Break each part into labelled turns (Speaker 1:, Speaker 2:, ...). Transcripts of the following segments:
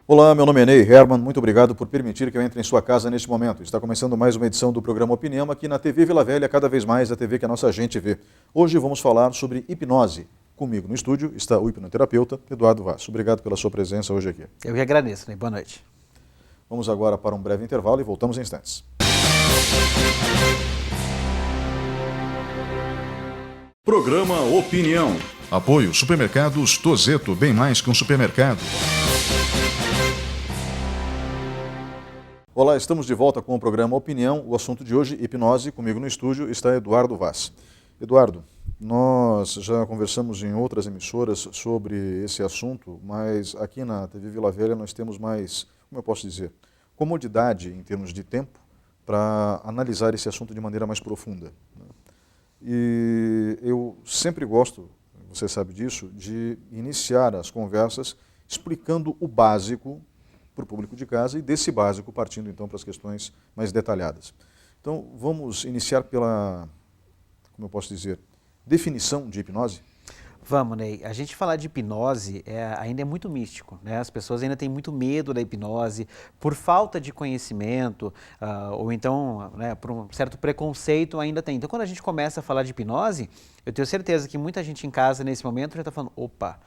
Speaker 1: Olá, meu nome é Ney Herman, muito obrigado por permitir que eu entre em sua casa neste momento. Está começando mais uma edição do programa Opinião aqui na TV Vila Velha, cada vez mais a TV que a nossa gente vê. Hoje vamos falar sobre hipnose. Comigo no estúdio está o hipnoterapeuta Eduardo Vaz. Obrigado pela sua presença hoje aqui.
Speaker 2: Eu que agradeço, Ney. Boa noite.
Speaker 1: Vamos agora para um breve intervalo e voltamos em instantes.
Speaker 3: Programa Opinião.
Speaker 4: Apoio Supermercados Tozeto, bem mais que um supermercado.
Speaker 1: Olá, estamos de volta com o programa Opinião. O assunto de hoje, hipnose. Comigo no estúdio está Eduardo Vaz. Eduardo, nós já conversamos em outras emissoras sobre esse assunto, mas aqui na TV Vila Velha nós temos mais, como eu posso dizer, comodidade em termos de tempo para analisar esse assunto de maneira mais profunda. E eu sempre gosto, você sabe disso, de iniciar as conversas explicando o básico para o público de casa e desse básico partindo então para as questões mais detalhadas. Então vamos iniciar pela, como eu posso dizer, definição de hipnose?
Speaker 2: Vamos, Ney. A gente falar de hipnose ainda é muito místico, né? As pessoas ainda têm muito medo da hipnose por falta de conhecimento, ou então, né, por um certo preconceito ainda tem. Então, quando a gente começa a falar de hipnose, eu tenho certeza que muita gente em casa nesse momento já está falando, opa,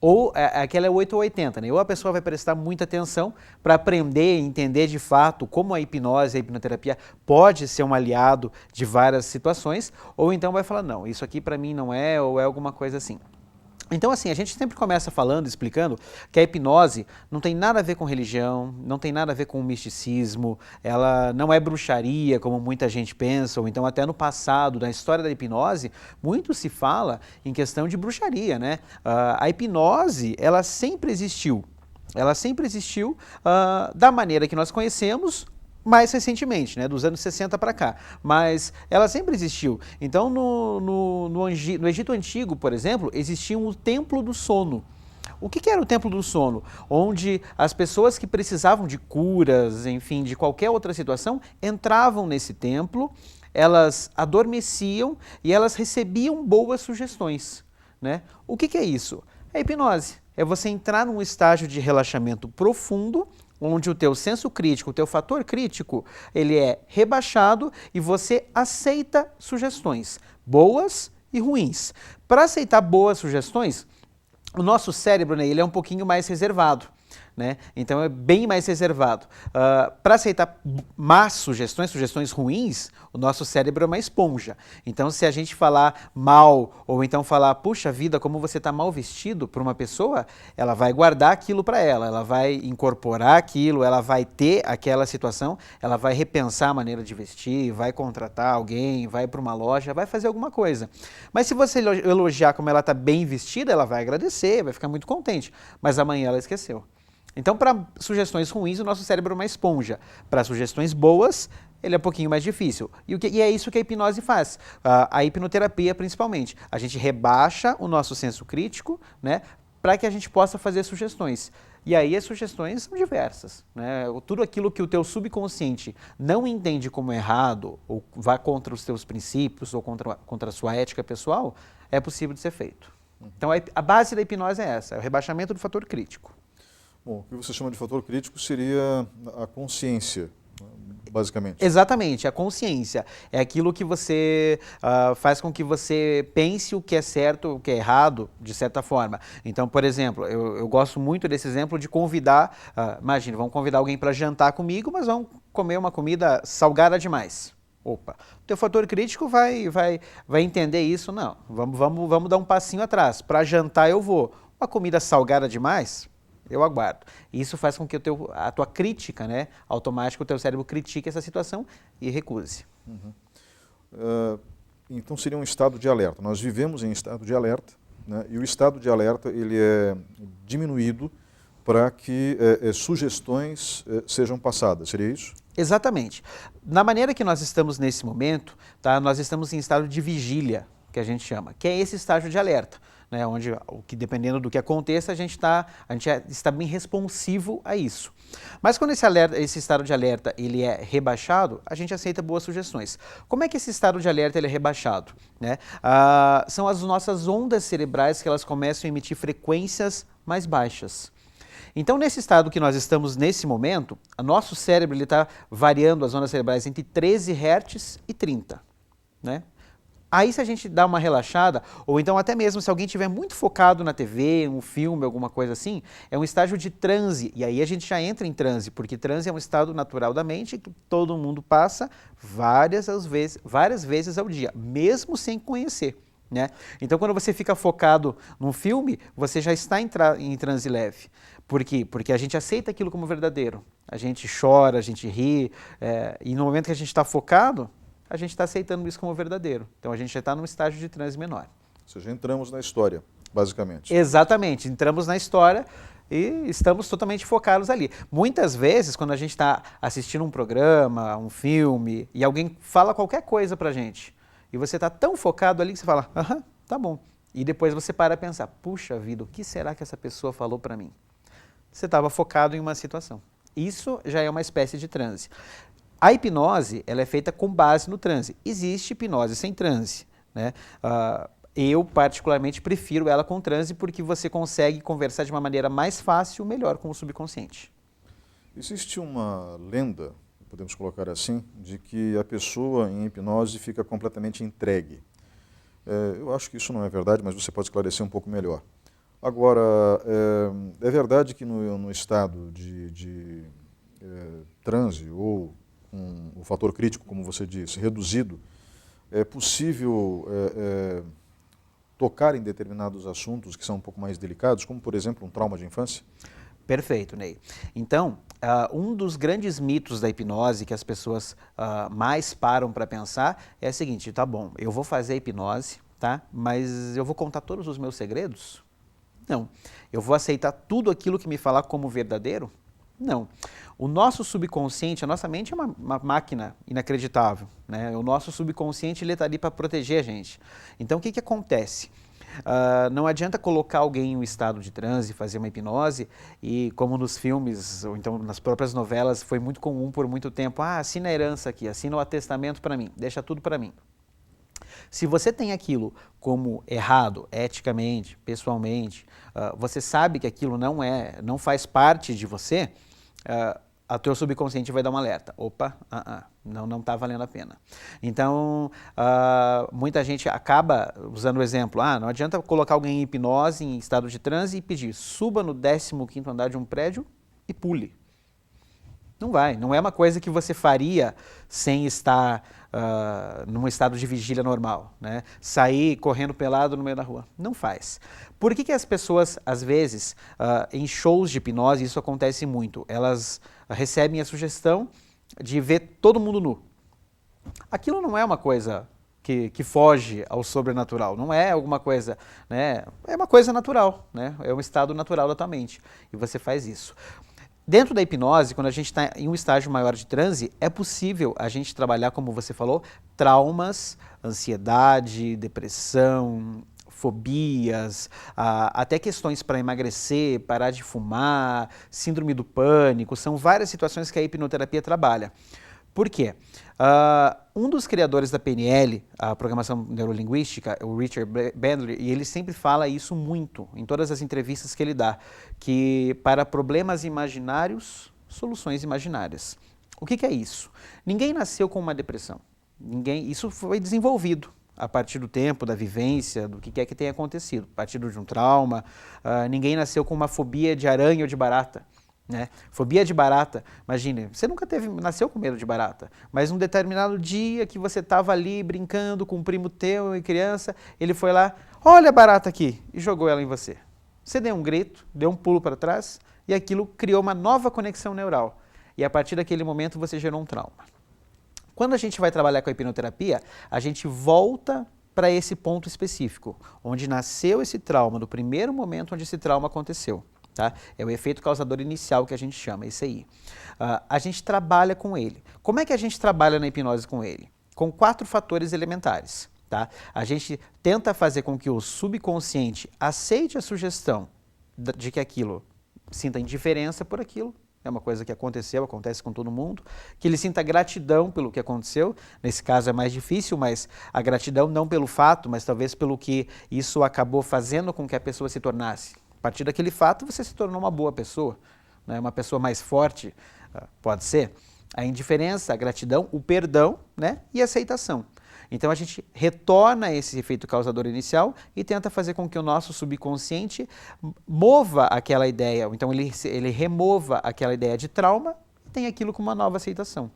Speaker 2: ou aquela é 8 ou 80, né? Ou a pessoa vai prestar muita atenção para aprender e entender de fato como a hipnose, a hipnoterapia pode ser um aliado de várias situações, ou então vai falar, não, isso aqui para mim não é, ou é alguma coisa assim. Então, assim, a gente sempre começa falando, explicando que a hipnose não tem nada a ver com religião, não tem nada a ver com misticismo, ela não é bruxaria, como muita gente pensa, ou então até no passado, na história da hipnose, muito se fala em questão de bruxaria, né? A hipnose, ela sempre existiu da maneira que nós conhecemos, mais recentemente, né, dos anos 60 para cá, mas ela sempre existiu. Então, no Egito Antigo, por exemplo, existia um templo do sono. O que era o templo do sono? Onde as pessoas que precisavam de curas, enfim, de qualquer outra situação, entravam nesse templo, elas adormeciam e elas recebiam boas sugestões, né? O que é isso? É hipnose. É você entrar num estágio de relaxamento profundo, onde o teu senso crítico, o teu fator crítico, ele é rebaixado e você aceita sugestões, boas e ruins. Para aceitar boas sugestões, o nosso cérebro, né, ele é um pouquinho mais reservado, né? Então é bem mais reservado. Para aceitar más sugestões ruins, o nosso cérebro é uma esponja. Então se a gente falar mal, ou então falar, puxa vida, como você está mal vestido para uma pessoa, ela vai guardar aquilo para ela vai incorporar aquilo, ela vai ter aquela situação, ela vai repensar a maneira de vestir, vai contratar alguém, vai para uma loja, vai fazer alguma coisa. Mas se você elogiar como ela está bem vestida, ela vai agradecer, vai ficar muito contente, mas amanhã ela esqueceu. Então, para sugestões ruins, o nosso cérebro é uma esponja. Para sugestões boas, ele é um pouquinho mais difícil. E é isso que a hipnose faz. A hipnoterapia, principalmente. A gente rebaixa o nosso senso crítico, né, para que a gente possa fazer sugestões. E aí as sugestões são diversas, né? Tudo aquilo que o teu subconsciente não entende como errado, ou vai contra os teus princípios, ou contra a sua ética pessoal, é possível de ser feito. Então, a base da hipnose é essa, é o rebaixamento do fator crítico.
Speaker 1: Bom, o que você chama de fator crítico seria a consciência, basicamente.
Speaker 2: Exatamente, a consciência. É aquilo que você faz com que você pense o que é certo, o que é errado, de certa forma. Então, por exemplo, eu gosto muito desse exemplo de convidar, imagina, vamos convidar alguém para jantar comigo, mas vamos comer uma comida salgada demais. Opa, o teu fator crítico vai entender isso, não, vamos dar um passinho atrás. Para jantar eu vou. Uma comida salgada demais? Eu aguardo. Isso faz com que a tua crítica, né, automática, o teu cérebro critique essa situação e recuse.
Speaker 1: Então seria um estado de alerta. Nós vivemos em estado de alerta, né, e o estado de alerta ele é diminuído para que sugestões sejam passadas. Seria isso?
Speaker 2: Exatamente. Na maneira que nós estamos nesse momento, tá, nós estamos em estado de vigília, que a gente chama, que é esse estágio de alerta. Né, onde, dependendo do que aconteça, a gente está bem responsivo a isso. Mas quando esse estado de alerta ele é rebaixado, a gente aceita boas sugestões. Como é que esse estado de alerta ele é rebaixado? Né? São as nossas ondas cerebrais que elas começam a emitir frequências mais baixas. Então, nesse estado que nós estamos nesse momento, o nosso cérebro está variando as ondas cerebrais entre 13 Hz e 30, né? Aí se a gente dá uma relaxada, ou então até mesmo se alguém estiver muito focado na TV, um filme, alguma coisa assim, é um estágio de transe, e aí a gente já entra em transe, porque transe é um estado natural da mente que todo mundo passa várias vezes ao dia, mesmo sem conhecer, né? Então quando você fica focado num filme, você já está em transe leve. Por quê? Porque a gente aceita aquilo como verdadeiro, a gente chora, a gente ri, e no momento que a gente está focado, a gente está aceitando isso como verdadeiro. Então a gente já está num estágio de transe menor.
Speaker 1: Ou seja, entramos na história, basicamente.
Speaker 2: Exatamente, entramos na história e estamos totalmente focados ali. Muitas vezes, quando a gente está assistindo um programa, um filme, e alguém fala qualquer coisa pra gente, e você está tão focado ali que você fala, aham, tá bom. E depois você para a pensar, puxa vida, o que será que essa pessoa falou para mim? Você estava focado em uma situação. Isso já é uma espécie de transe. A hipnose, ela é feita com base no transe. Existe hipnose sem transe, né? Eu, particularmente, prefiro ela com transe porque você consegue conversar de uma maneira mais fácil e melhor com o subconsciente.
Speaker 1: Existe uma lenda, podemos colocar assim, de que a pessoa em hipnose fica completamente entregue. Eu acho que isso não é verdade, mas você pode esclarecer um pouco melhor. Agora, é verdade que no estado de transe ou o fator crítico, como você disse, reduzido, é possível tocar em determinados assuntos que são um pouco mais delicados, como, por exemplo, um trauma de infância?
Speaker 2: Perfeito, Ney. Então, um dos grandes mitos da hipnose que as pessoas mais param para pensar é o seguinte, tá bom, eu vou fazer a hipnose, tá? Mas eu vou contar todos os meus segredos? Não. Eu vou aceitar tudo aquilo que me falar como verdadeiro? Não. O nosso subconsciente, a nossa mente é uma máquina inacreditável, né? O nosso subconsciente está ali para proteger a gente. Então, o que acontece? Não adianta colocar alguém em um estado de transe, fazer uma hipnose e, como nos filmes, ou então nas próprias novelas, foi muito comum por muito tempo, assina a herança aqui, assina o atestamento para mim, deixa tudo para mim. Se você tem aquilo como errado, eticamente, pessoalmente, você sabe que aquilo não faz parte de você, o teu subconsciente vai dar um alerta. Opa, não está valendo a pena. Então, muita gente acaba usando o exemplo, não adianta colocar alguém em hipnose, em estado de transe e pedir, suba no 15º andar de um prédio e pule. Não vai, não é uma coisa que você faria sem estar num estado de vigília normal, né? Sair correndo pelado no meio da rua. Não faz. Por que as pessoas, às vezes, em shows de hipnose, isso acontece muito, elas recebem a sugestão de ver todo mundo nu? Aquilo não é uma coisa que foge ao sobrenatural, não é alguma coisa, né? É uma coisa natural, né? É um estado natural da tua mente, e você faz isso. Dentro da hipnose, quando a gente está em um estágio maior de transe, é possível a gente trabalhar, como você falou, traumas, ansiedade, depressão, fobias, até questões para emagrecer, parar de fumar, síndrome do pânico, são várias situações que a hipnoterapia trabalha. Por quê? Um dos criadores da PNL, a programação neurolinguística, o Richard Bandler, e ele sempre fala isso muito, em todas as entrevistas que ele dá, que para problemas imaginários, soluções imaginárias. O que é isso? Ninguém nasceu com uma depressão. Isso foi desenvolvido a partir do tempo, da vivência, do que quer que tenha acontecido. A partir de um trauma, ninguém nasceu com uma fobia de aranha ou de barata. Né? Fobia de barata, imagine, você nunca nasceu com medo de barata, mas um determinado dia que você estava ali brincando com um primo teu e criança, ele foi lá, olha a barata aqui, e jogou ela em você. Você deu um grito, deu um pulo para trás, e aquilo criou uma nova conexão neural. E a partir daquele momento você gerou um trauma. Quando a gente vai trabalhar com a hipnoterapia, a gente volta para esse ponto específico, onde nasceu esse trauma, do primeiro momento onde esse trauma aconteceu. Tá? É o efeito causador inicial que a gente chama, esse aí. A gente trabalha com ele. Como é que a gente trabalha na hipnose com ele? Com 4 fatores elementares. Tá? A gente tenta fazer com que o subconsciente aceite a sugestão de que aquilo sinta indiferença por aquilo, é uma coisa que aconteceu, acontece com todo mundo, que ele sinta gratidão pelo que aconteceu, nesse caso é mais difícil, mas a gratidão não pelo fato, mas talvez pelo que isso acabou fazendo com que a pessoa se tornasse. A partir daquele fato, você se tornou uma boa pessoa, né? Uma pessoa mais forte, pode ser. A indiferença, a gratidão, o perdão, né? E a aceitação. Então a gente retorna esse efeito causador inicial e tenta fazer com que o nosso subconsciente mova aquela ideia, então ele remova aquela ideia de trauma e tem aquilo com uma nova aceitação.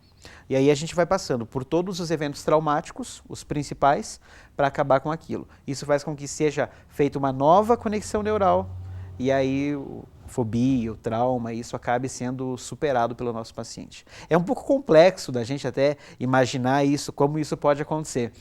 Speaker 2: E aí a gente vai passando por todos os eventos traumáticos, os principais, para acabar com aquilo. Isso faz com que seja feita uma nova conexão neural e aí a fobia, o trauma, isso acabe sendo superado pelo nosso paciente. É um pouco complexo da gente até imaginar isso, como isso pode acontecer.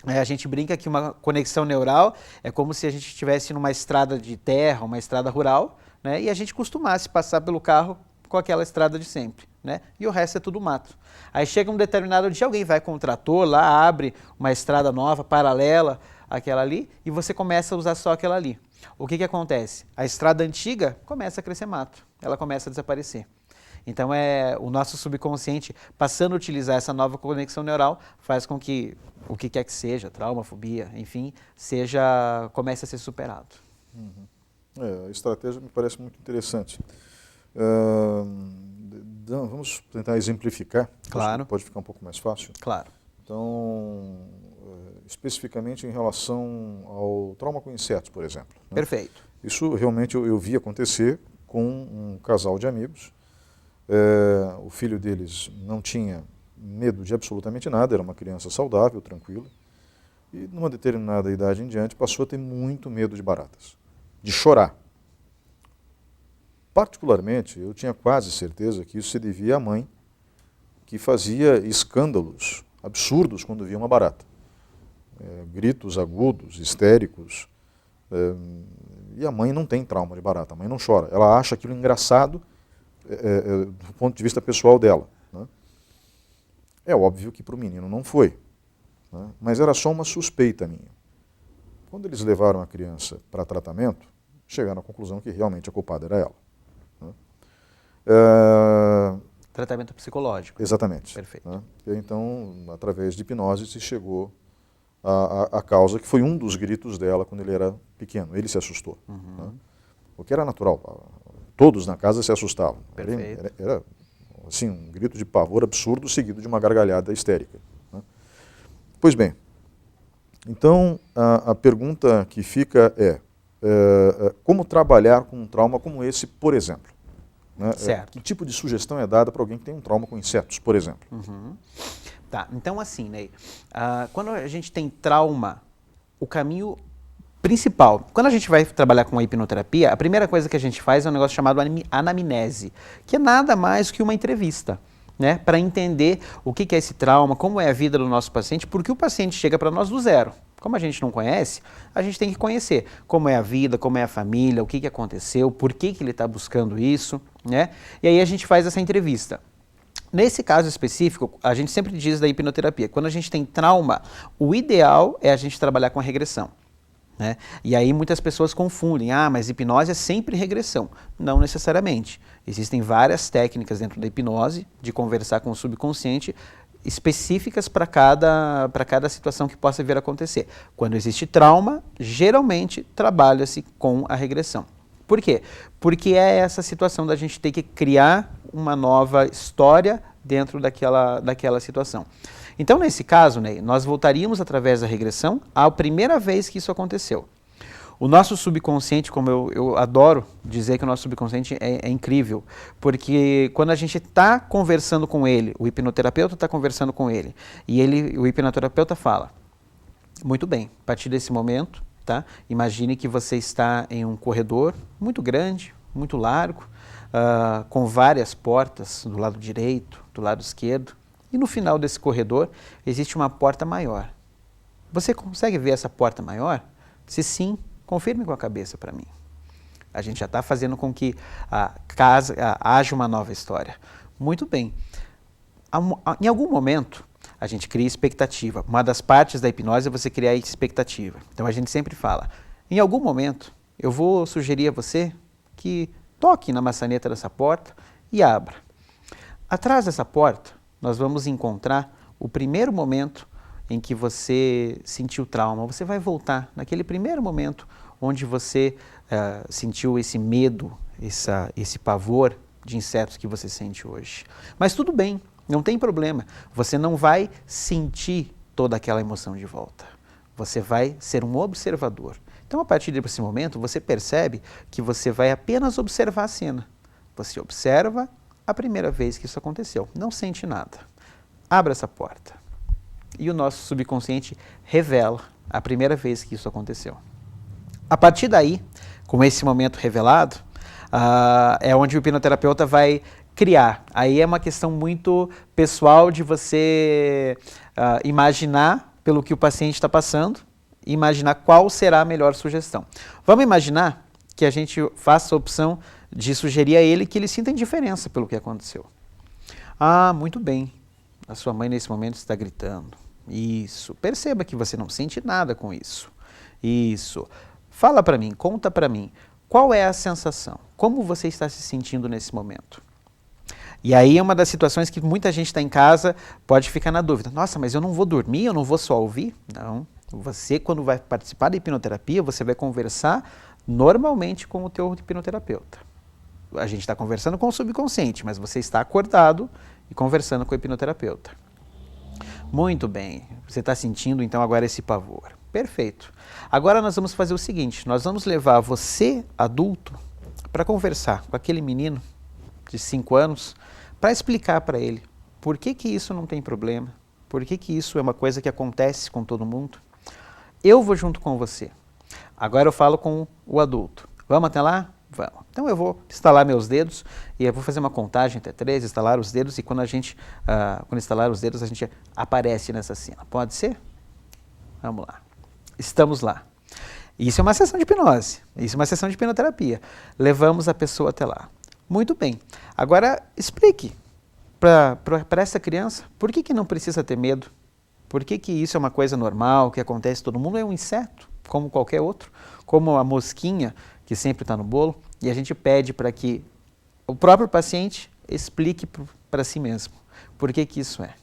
Speaker 2: A gente brinca que uma conexão neural é como se a gente estivesse numa estrada de terra, uma estrada rural, né, e a gente costumasse passar pelo carro com aquela estrada de sempre, né? E o resto é tudo mato. Aí chega um determinado dia, alguém vai com um trator lá, abre uma estrada nova, paralela àquela ali, e você começa a usar só aquela ali. O que acontece? A estrada antiga começa a crescer mato, ela começa a desaparecer. Então o nosso subconsciente, passando a utilizar essa nova conexão neural, faz com que o que quer que seja, trauma, fobia, enfim, comece a ser superado.
Speaker 1: A estratégia me parece muito interessante. Vamos tentar exemplificar.
Speaker 2: Claro.
Speaker 1: Pode ficar um pouco mais fácil.
Speaker 2: Claro.
Speaker 1: Então, especificamente em relação ao trauma com insetos, por exemplo. Né?
Speaker 2: Perfeito.
Speaker 1: Isso realmente eu vi acontecer com um casal de amigos. O filho deles não tinha medo de absolutamente nada, era uma criança saudável, tranquila. E numa determinada idade em diante passou a ter muito medo de baratas, de chorar. Particularmente, eu tinha quase certeza que isso se devia à mãe, que fazia escândalos absurdos quando via uma barata. Gritos agudos, histéricos. E a mãe não tem trauma de barata, a mãe não chora. Ela acha aquilo engraçado do ponto de vista pessoal dela. Né? É óbvio que para o menino não foi, né? Mas era só uma suspeita minha. Quando eles levaram a criança para tratamento, chegaram à conclusão que realmente a culpada era ela.
Speaker 2: Tratamento psicológico.
Speaker 1: Exatamente.
Speaker 2: Perfeito.
Speaker 1: Né? E então, através de hipnose, se chegou à causa, que foi um dos gritos dela quando ele era pequeno. Ele se assustou. Né? O que era natural. Todos na casa se assustavam. Era assim, um grito de pavor absurdo seguido de uma gargalhada histérica. Né? Pois bem, então a pergunta que fica é como trabalhar com um trauma como esse, por exemplo? Né?
Speaker 2: Certo.
Speaker 1: Que tipo de sugestão é dada para alguém que tem um trauma com insetos, por exemplo?
Speaker 2: Tá, então assim, Ney, quando a gente tem trauma, o caminho principal, quando a gente vai trabalhar com a hipnoterapia, a primeira coisa que a gente faz é um negócio chamado anamnese, que é nada mais que uma entrevista, né, para entender o que é esse trauma, como é a vida do nosso paciente, porque o paciente chega para nós do zero. Como a gente não conhece, a gente tem que conhecer como é a vida, como é a família, o que aconteceu, por que ele está buscando isso, né? E aí a gente faz essa entrevista. Nesse caso específico, a gente sempre diz da hipnoterapia, quando a gente tem trauma, o ideal é a gente trabalhar com a regressão. Né? E aí muitas pessoas confundem, mas hipnose é sempre regressão. Não necessariamente. Existem várias técnicas dentro da hipnose de conversar com o subconsciente específicas para cada situação que possa vir a acontecer. Quando existe trauma, geralmente trabalha-se com a regressão. Por quê? Porque é essa situação da gente ter que criar uma nova história dentro daquela situação. Então, nesse caso, Ney, nós voltaríamos através da regressão à primeira vez que isso aconteceu. O nosso subconsciente, como eu adoro dizer que o nosso subconsciente é incrível, porque quando a gente está conversando com ele, o hipnoterapeuta está conversando com ele, e o hipnoterapeuta fala, muito bem, a partir desse momento, tá? Imagine que você está em um corredor muito grande, muito largo, com várias portas do lado direito, do lado esquerdo, e no final desse corredor existe uma porta maior. Você consegue ver essa porta maior? Se sim, confirme com a cabeça para mim. A gente já está fazendo com que haja uma nova história. Muito bem. Em algum momento, a gente cria expectativa. Uma das partes da hipnose é você criar expectativa. Então a gente sempre fala, em algum momento, eu vou sugerir a você que toque na maçaneta dessa porta e abra. Atrás dessa porta, nós vamos encontrar o primeiro momento em que você sentiu trauma. Você vai voltar naquele primeiro momento onde você sentiu esse medo, esse pavor de insetos que você sente hoje. Mas tudo bem, não tem problema. Você não vai sentir toda aquela emoção de volta. Você vai ser um observador. Então, a partir desse momento, você percebe que você vai apenas observar a cena. Você observa a primeira vez que isso aconteceu, não sente nada. Abra essa porta. E o nosso subconsciente revela a primeira vez que isso aconteceu. A partir daí, com esse momento revelado, é onde o hipnoterapeuta vai criar. Aí é uma questão muito pessoal de você imaginar pelo que o paciente está passando, e imaginar qual será a melhor sugestão. Vamos imaginar que a gente faça a opção de sugerir a ele que ele sinta indiferença pelo que aconteceu. Muito bem, a sua mãe nesse momento está gritando. Isso, perceba que você não sente nada com isso. Isso, fala para mim, conta para mim, qual é a sensação? Como você está se sentindo nesse momento? E aí é uma das situações que muita gente está em casa, pode ficar na dúvida. Nossa, mas eu não vou dormir, eu não vou só ouvir? Não. Você, quando vai participar da hipnoterapia, você vai conversar normalmente com o teu hipnoterapeuta. A gente está conversando com o subconsciente, mas você está acordado e conversando com o hipnoterapeuta. Muito bem, você está sentindo então agora esse pavor. Perfeito. Agora nós vamos fazer o seguinte, nós vamos levar você, adulto, para conversar com aquele menino de 5 anos, para explicar para ele por que isso não tem problema, por que isso é uma coisa que acontece com todo mundo. Eu vou junto com você. Agora eu falo com o adulto. Vamos até lá? Vamos. Então eu vou estalar meus dedos e eu vou fazer uma contagem até 3, estalar os dedos, e quando estalar os dedos a gente aparece nessa cena. Pode ser? Vamos lá. Estamos lá. Isso é uma sessão de hipnose, isso é uma sessão de hipnoterapia. Levamos a pessoa até lá. Muito bem. Agora explique para essa criança por que não precisa ter medo. Por que isso é uma coisa normal, que acontece todo mundo? É um inseto, como qualquer outro, como a mosquinha que sempre está no bolo, e a gente pede para que o próprio paciente explique para si mesmo por que isso é.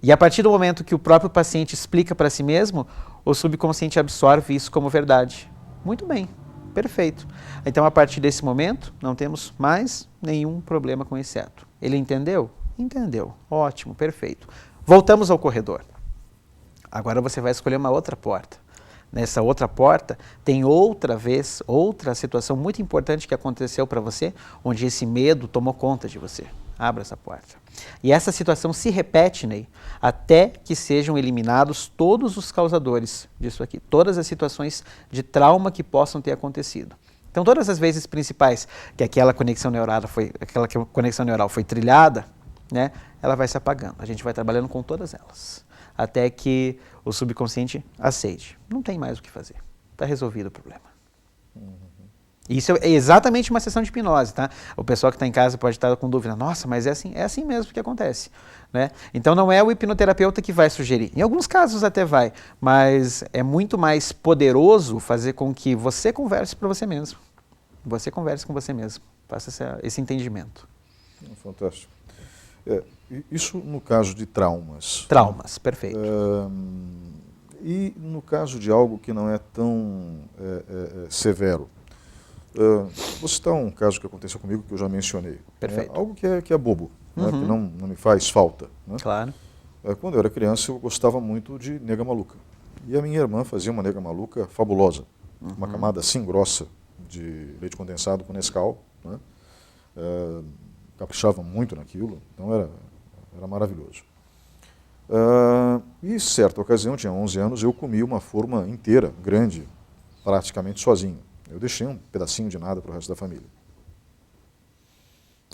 Speaker 2: E a partir do momento que o próprio paciente explica para si mesmo, o subconsciente absorve isso como verdade. Muito bem, perfeito. Então, a partir desse momento, não temos mais nenhum problema com o inseto. Ele entendeu? Entendeu. Ótimo, perfeito. Voltamos ao corredor. Agora você vai escolher uma outra porta. Nessa outra porta tem outra situação muito importante que aconteceu para você, onde esse medo tomou conta de você. Abra essa porta. E essa situação se repete, Ney, até que sejam eliminados todos os causadores disso aqui, todas as situações de trauma que possam ter acontecido. Então, todas as vezes principais que aquela conexão neural foi trilhada, né, ela vai se apagando. A gente vai trabalhando com todas elas, até que o subconsciente aceite. Não tem mais o que fazer. Está resolvido o problema. Isso é exatamente uma sessão de hipnose, tá? O pessoal que está em casa pode estar com dúvida. Nossa, mas é assim mesmo que acontece, né? Então não é o hipnoterapeuta que vai sugerir. Em alguns casos até vai, mas é muito mais poderoso fazer com que você converse para você mesmo. Você converse com você mesmo. Faça esse entendimento.
Speaker 1: Fantástico. Isso no caso de traumas.
Speaker 2: Traumas, perfeito.
Speaker 1: E no caso de algo que não é tão severo. Vou citar um caso que aconteceu comigo que eu já mencionei.
Speaker 2: Perfeito.
Speaker 1: Algo que é bobo, né, que não me faz falta. Né?
Speaker 2: Claro.
Speaker 1: Quando eu era criança, eu gostava muito de nega maluca. E a minha irmã fazia uma nega maluca fabulosa. Uma camada assim grossa de leite condensado com Nescau. Né? Caprichava muito naquilo, então era maravilhoso. E certa ocasião, tinha 11 anos, eu comi uma forma inteira, grande, praticamente sozinho. Eu deixei um pedacinho de nada para o resto da família.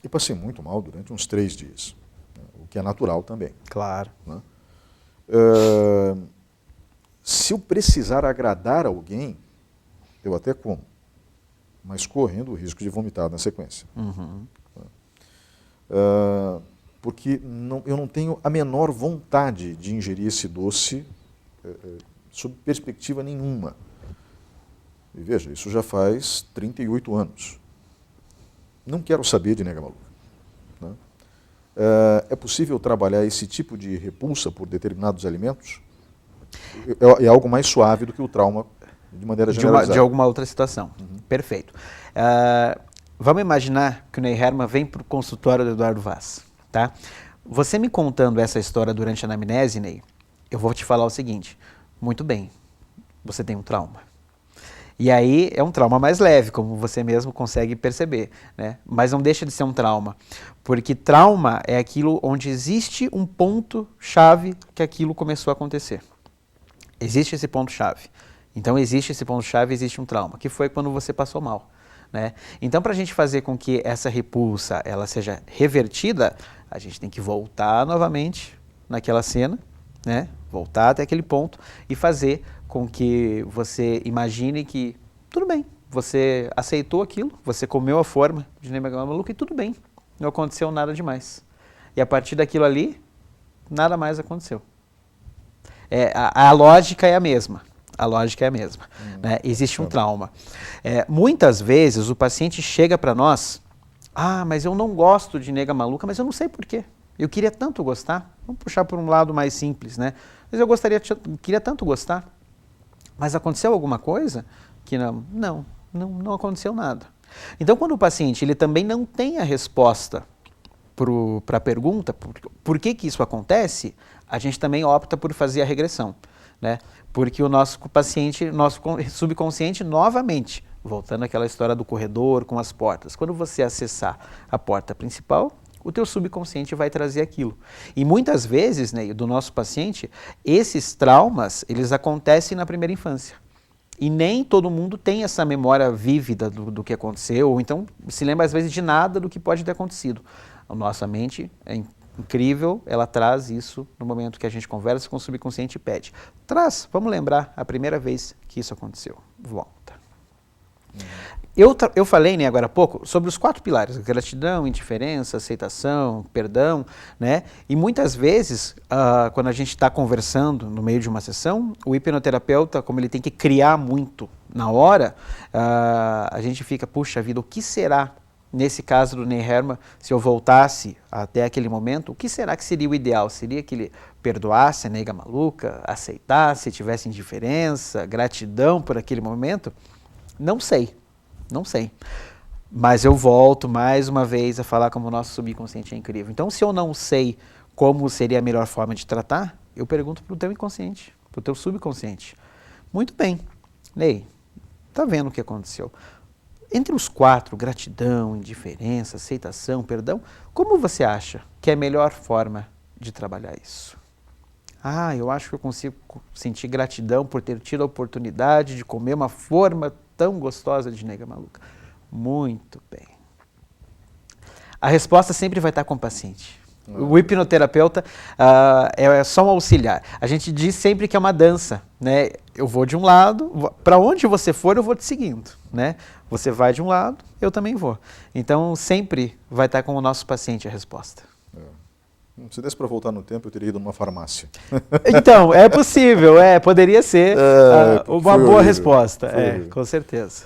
Speaker 1: E passei muito mal durante uns 3 dias, né, o que é natural também.
Speaker 2: Claro.
Speaker 1: Né? Se eu precisar agradar alguém, eu até como, mas correndo o risco de vomitar na sequência. Porque eu não tenho a menor vontade de ingerir esse doce sob perspectiva nenhuma. E veja, isso já faz 38 anos. Não quero saber de nega maluca. Né? É possível trabalhar esse tipo de repulsa por determinados alimentos? É algo mais suave do que o trauma de maneira generalizada.
Speaker 2: De alguma outra situação. Perfeito. Vamos imaginar que o Ney Herman vem para o consultório do Eduardo Vaz. Tá? Você me contando essa história durante a anamnese, Ney, eu vou te falar o seguinte. Muito bem, você tem um trauma. E aí é um trauma mais leve, como você mesmo consegue perceber, né? Mas não deixa de ser um trauma, porque trauma é aquilo onde existe um ponto-chave que aquilo começou a acontecer. Existe esse ponto-chave. Então existe esse ponto-chave, existe um trauma, que foi quando você passou mal, né? Então para a gente fazer com que essa repulsa ela seja revertida, a gente tem que voltar novamente naquela cena, né? Voltar até aquele ponto e fazer com que você imagine que tudo bem, você aceitou aquilo, você comeu a forma de Ney Maluca e tudo bem, não aconteceu nada demais. E a partir daquilo ali, nada mais aconteceu. A lógica é a mesma. A lógica é a mesma. Né? Existe um trauma. Muitas vezes o paciente chega para nós, mas eu não gosto de Nega Maluca, mas eu não sei por quê. Eu queria tanto gostar. Vamos puxar por um lado mais simples, né? Mas eu queria tanto gostar. Mas aconteceu alguma coisa que não aconteceu nada. Então, quando o paciente ele também não tem a resposta para a pergunta, por que isso acontece, a gente também opta por fazer a regressão, né? Porque o nosso paciente, nosso subconsciente, novamente, voltando àquela história do corredor com as portas, quando você acessar a porta principal, o teu subconsciente vai trazer aquilo. E muitas vezes, né, do nosso paciente, esses traumas, eles acontecem na primeira infância. E nem todo mundo tem essa memória vívida do que aconteceu, ou então se lembra às vezes de nada do que pode ter acontecido. A nossa mente é incrível, ela traz isso no momento que a gente conversa com o subconsciente e pede. Vamos lembrar a primeira vez que isso aconteceu. Volta. Eu falei, né, agora há pouco, sobre os 4 pilares, gratidão, indiferença, aceitação, perdão, né? E muitas vezes, quando a gente está conversando no meio de uma sessão, o hipnoterapeuta, como ele tem que criar muito na hora, a gente fica, puxa vida, o que será, nesse caso do Ney Herman, se eu voltasse até aquele momento, o que será que seria o ideal? Seria que ele perdoasse a Nega Maluca, aceitasse, tivesse indiferença, gratidão por aquele momento? Não sei. Mas eu volto mais uma vez a falar como o nosso subconsciente é incrível. Então, se eu não sei como seria a melhor forma de tratar, eu pergunto para o teu inconsciente, para o teu subconsciente. Muito bem, Ney, tá vendo o que aconteceu? Entre os 4, gratidão, indiferença, aceitação, perdão, como você acha que é a melhor forma de trabalhar isso? Eu acho que eu consigo sentir gratidão por ter tido a oportunidade de comer uma forma tão gostosa de Nega Maluca. Muito bem. A resposta sempre vai estar com o paciente. O hipnoterapeuta é só um auxiliar. A gente diz sempre que é uma dança, né? Eu vou de um lado, para onde você for eu vou te seguindo, né? Você vai de um lado, eu também vou. Então sempre vai estar com o nosso paciente a resposta.
Speaker 1: Se desse para voltar no tempo, eu teria ido numa farmácia.
Speaker 2: Então, é possível, poderia ser uma boa resposta, com certeza.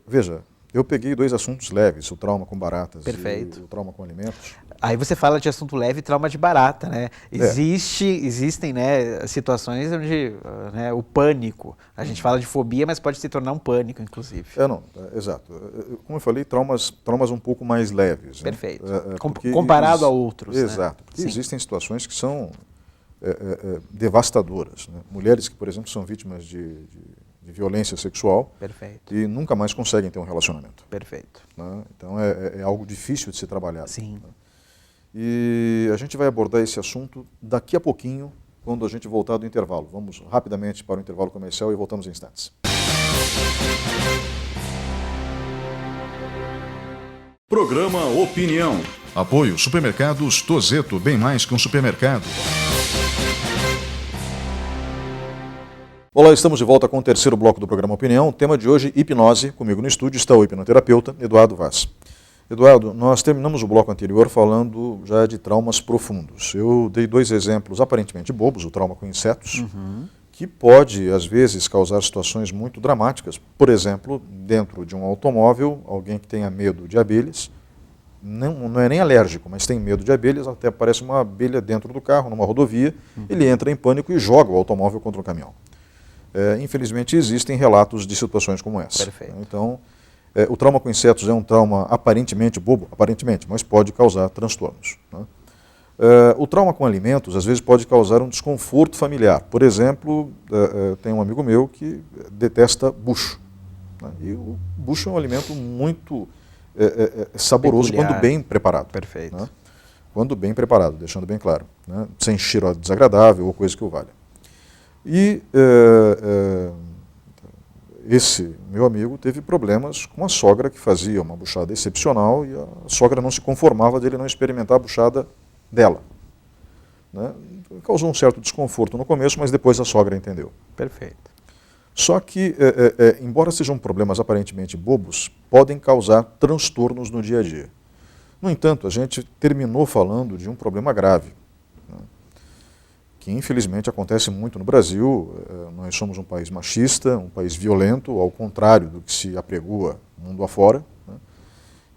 Speaker 1: Veja, eu peguei 2 assuntos leves, o trauma com baratas
Speaker 2: Perfeito.
Speaker 1: e o trauma com alimentos.
Speaker 2: Aí você fala de assunto leve e trauma de barata, né? Existem, né, situações onde o pânico, a gente fala de fobia, mas pode se tornar um pânico, inclusive.
Speaker 1: Exato. Como eu falei, traumas um pouco mais leves.
Speaker 2: Perfeito. Comparado a outros.
Speaker 1: Exato.
Speaker 2: Né?
Speaker 1: Porque existem situações que são devastadoras. Né? Mulheres que, por exemplo, são vítimas de violência sexual.
Speaker 2: Perfeito.
Speaker 1: E nunca mais conseguem ter um relacionamento.
Speaker 2: Perfeito.
Speaker 1: Né? Então é algo difícil de ser trabalhado.
Speaker 2: Sim.
Speaker 1: Né? E a gente vai abordar esse assunto daqui a pouquinho, quando a gente voltar do intervalo. Vamos rapidamente para o intervalo comercial e voltamos em instantes.
Speaker 3: Programa Opinião.
Speaker 4: Apoio Supermercados Tozeto, bem mais que um supermercado.
Speaker 1: Olá, estamos de volta com o terceiro bloco do programa Opinião. O tema de hoje, hipnose. Comigo no estúdio está o hipnoterapeuta Eduardo Vaz. Eduardo, nós terminamos o bloco anterior falando já de traumas profundos. Eu dei 2 exemplos aparentemente bobos, o trauma com insetos, que pode, às vezes, causar situações muito dramáticas. Por exemplo, dentro de um automóvel, alguém que tenha medo de abelhas, não é nem alérgico, mas tem medo de abelhas, até aparece uma abelha dentro do carro, numa rodovia, ele entra em pânico e joga o automóvel contra o caminhão. infelizmente existem relatos de situações como essa.
Speaker 2: Perfeito.
Speaker 1: Então, o trauma com insetos é um trauma aparentemente bobo, aparentemente, mas pode causar transtornos, né? O trauma com alimentos, às vezes, pode causar um desconforto familiar. Por exemplo, tem um amigo meu que detesta bucho, né? E o bucho é um alimento muito saboroso
Speaker 2: Peculiar.
Speaker 1: quando bem preparado.
Speaker 2: Perfeito.
Speaker 1: Né? Quando bem preparado, deixando bem claro, né? Sem cheiro desagradável ou coisa que o valha. E esse meu amigo teve problemas com a sogra que fazia uma buchada excepcional e a sogra não se conformava dele não experimentar a buchada dela, né? Causou um certo desconforto no começo, mas depois a sogra entendeu.
Speaker 2: Perfeito.
Speaker 1: Só que, embora sejam problemas aparentemente bobos, podem causar transtornos no dia a dia. No entanto, a gente terminou falando de um problema grave, né? Que infelizmente acontece muito no Brasil. Nós somos um país machista, um país violento, ao contrário do que se apregoa mundo afora, né?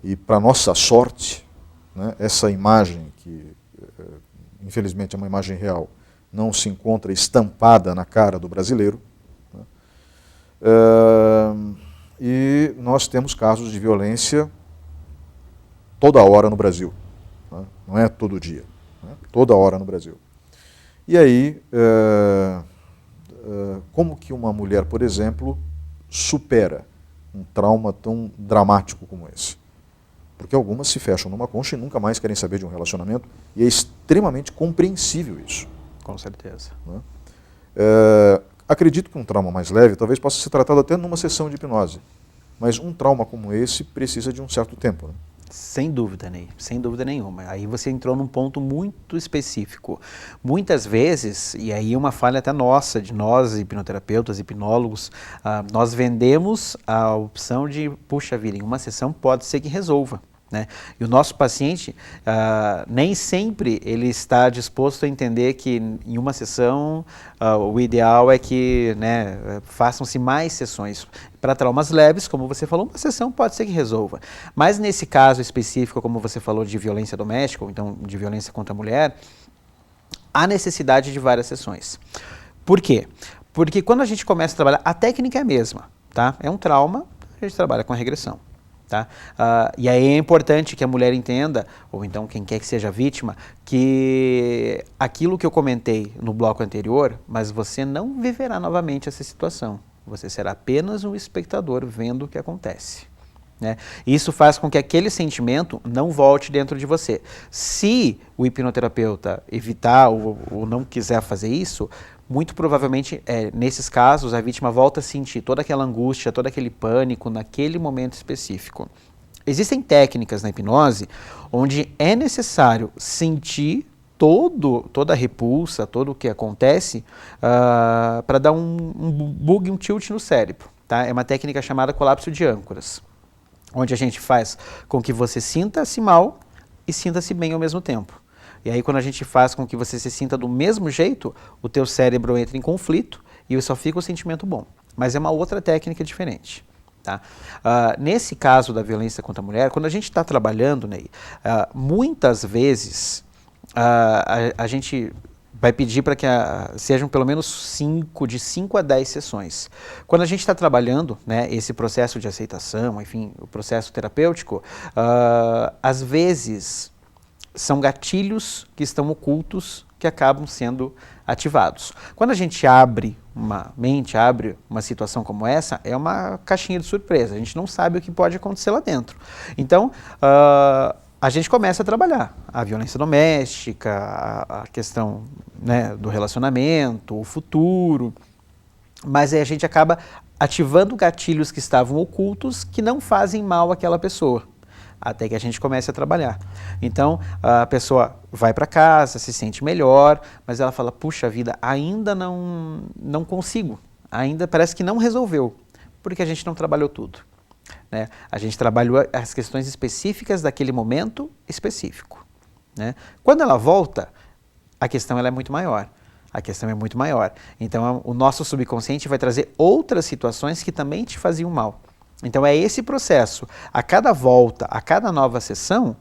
Speaker 1: E para nossa sorte, né, essa imagem que infelizmente é uma imagem real, não se encontra estampada na cara do brasileiro, né? E nós temos casos de violência toda hora no Brasil, né? Não é todo dia, né? Toda hora no Brasil. E aí, como que uma mulher, por exemplo, supera um trauma tão dramático como esse? Porque algumas se fecham numa concha e nunca mais querem saber de um relacionamento, e é extremamente compreensível isso,
Speaker 2: Com certeza.
Speaker 1: né? Acredito que um trauma mais leve talvez possa ser tratado até numa sessão de hipnose, mas um trauma como esse precisa de um certo tempo, né?
Speaker 2: Sem dúvida, Ney, sem dúvida nenhuma. Aí você entrou num ponto muito específico. Muitas vezes, e aí uma falha até nossa, de nós, hipnoterapeutas, hipnólogos, nós vendemos a opção de, puxa vida, em uma sessão pode ser que resolva, né? E o nosso paciente, nem sempre ele está disposto a entender que em uma sessão o ideal é que, né, façam-se mais sessões. Para traumas leves, como você falou, uma sessão pode ser que resolva. Mas nesse caso específico, como você falou, de violência doméstica, ou então de violência contra a mulher, há necessidade de várias sessões. Por quê? Porque quando a gente começa a trabalhar, a técnica é a mesma, tá? É um trauma, a gente trabalha com a regressão. Tá? E aí é importante que a mulher entenda, ou então quem quer que seja vítima, que aquilo que eu comentei no bloco anterior, mas você não viverá novamente essa situação. Você será apenas um espectador vendo o que acontece, né? Isso faz com que aquele sentimento não volte dentro de você. Se o hipnoterapeuta evitar ou não quiser fazer isso, muito provavelmente, nesses casos, a vítima volta a sentir toda aquela angústia, todo aquele pânico naquele momento específico. Existem técnicas na hipnose onde é necessário sentir toda a repulsa, todo o que acontece, para dar um bug, um tilt no cérebro. Tá? É uma técnica chamada colapso de âncoras, onde a gente faz com que você sinta-se mal e sinta-se bem ao mesmo tempo. E aí quando a gente faz com que você se sinta do mesmo jeito, o teu cérebro entra em conflito e só fica o sentimento bom. Mas é uma outra técnica diferente. Tá? Nesse caso da violência contra a mulher, quando a gente está trabalhando, Ney, muitas vezes a gente vai pedir para que sejam pelo menos de 5 a 10 sessões. Quando a gente está trabalhando, né, esse processo de aceitação, enfim, o processo terapêutico, às vezes são gatilhos que estão ocultos que acabam sendo ativados. Quando a gente abre uma mente, abre uma situação como essa, é uma caixinha de surpresa. A gente não sabe o que pode acontecer lá dentro. Então, a gente começa a trabalhar a violência doméstica, a questão, né, do relacionamento, o futuro, mas aí a gente acaba ativando gatilhos que estavam ocultos que não fazem mal àquela pessoa, até que a gente comece a trabalhar. Então, a pessoa vai para casa, se sente melhor, mas ela fala, puxa vida, ainda não consigo, ainda parece que não resolveu, porque a gente não trabalhou tudo, né? A gente trabalhou as questões específicas daquele momento específico, né? Quando ela volta, a questão ela é muito maior. A questão é muito maior. Então, o nosso subconsciente vai trazer outras situações que também te faziam mal. Então, é esse processo. A cada volta, a cada nova sessão,